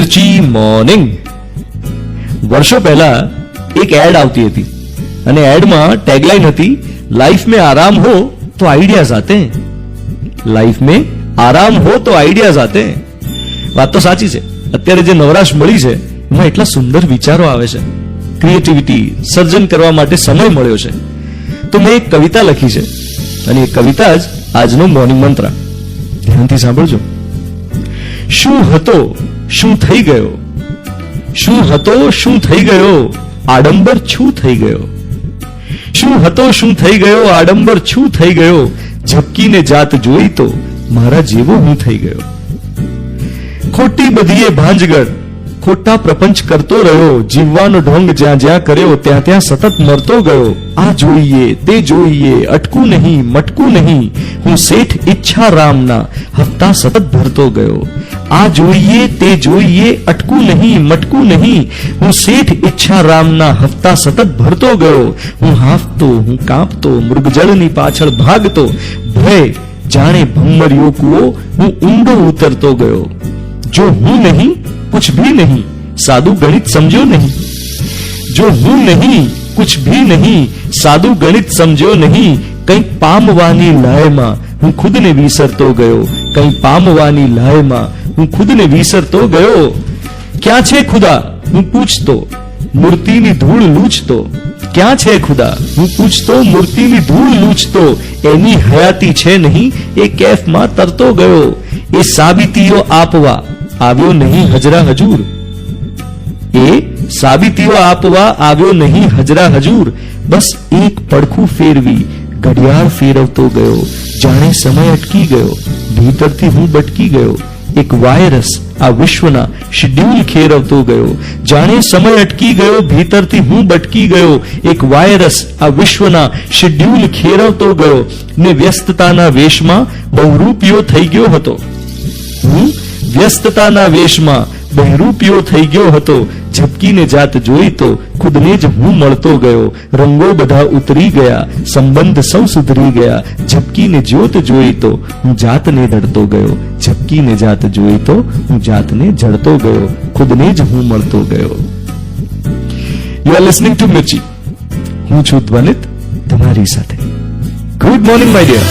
મિર્ચી morning. વર્ષો પહેલા એક એડ આવતી હતી અને એડમાં ટેગલાઈન હતી, લાઈફ में आराम हो तो आइडियाज आते हैं. लाइफ में आराम हो तो आइडियाज आते हैं. વાત તો સાચી છે. અત્યારે જે નવરાશ મળી છે એમાં એટલા સુંદર વિચારો આવે છે, ક્રિએટિવિટી, સર્જન કરવા માટે સમય મળ્યો છે. તો મેં એક કવિતા લખી છે અને એ કવિતા જ આજનો મોર્નિંગ મંત્ર. ધ્યાનથી સાંભળજો. શું હતો શું થઈ ગયો, શું હતો શું થઈ ગયો, આડંબર છું થઈ ગયો. શું હતો શું થઈ ગયો, આડંબર છું થઈ ગયો, ઝબકીને જાત જોઈ તો મારા જેવો હું થઈ ગયો. ખોટી બધીએ ભાંજગઢ, ખોટા પ્રપંચ કરતો રહ્યો, જીવવાનો ઢોંગ જ્યાં જ્યાં કર્યો ત્યાં ત્યાં સતત મરતો ગયો. આ જોઈએ તે જોઈએ, અટકું નહીં મટકું નહીં, હું શેઠ ઈચ્છા રામના હપ્તા સતત ભરતો ગયો. આ જોઈએ તે જોઈએ, અટકું નહીં મટકું નહીં, હું શેઠ ઈચ્છા રામના હપ્તા સતત ભરતો ગયો. હું હાંફતો, હું કાંપતો, મૃગજળની પાછળ ભાગતો, ભય જાણે ભમરિયો કૂવો, હું ઊંડો ઉતરતો ગયો. જો હું નહીં कुछ भी नहीं, साधु गणित समझो नहीं. जो हूं नहीं कुछ भी नहीं, साधु गणित समझो नहीं. કંઈક પામવાની લાયમાં હું ખુદને વિસરતો ગયો, કંઈક પામવાની લાયમાં હું ખુદને વિસરતો ગયો. ક્યાં છે ખુદા હું પૂછતો, મૂર્તિની ધૂળ લૂછતો. ક્યાં છે ખુદા હું પૂછતો, મૂર્તિની ધૂળ લૂછતો. એની હયાતી છે નહીં, એ કેફમાં તરતો ગયો. એ સાબિતીઓ આપવા આવ્યો નહીં હજરા હજૂર, એ સાબિતીઓ આપવા આવ્યો નહીં હજરા હજૂર. બસ એક પડખું ફેરવી ઘડિયાળ ફેરવતો ગયો, જાણે સમય અટકી ગયો, ભીતરથી હું બટકી ગયો. એક વાયરસ આ વિશ્વના શેડ્યુલ ખેરવતો ગયો, જાણે સમય અટકી ગયો, ભીતરથી હું બટકી ગયો. એક વાયરસ આ વિશ્વના શેડ્યુલ ખેરવતો ગયો ને વ્યસ્તતાના વેશમાં બહુરૂપિયો થઈ ગયો હતો. હું વ્યસ્તતાના વેશમાં બહુરૂપિયો થઈ ગયો હતો. ઝબકીને જાત જોઈ તો ખુદને જ હું મળતો ગયો. રંગો બધા ઉતરી ગયા, સંબંધ સૌ સુધરી ગયા. ઝબકીને જ્યોત જોઈ તો હું જાતને ડરતો ગયો. ઝબકીને જાત જોઈ તો હું જાતને જડતો ગયો. ખુદને જ હું મળતો ગયો. You are listening to Mirchi. હું છું ધ્વનિત તમારી સાથે. Good morning my dear.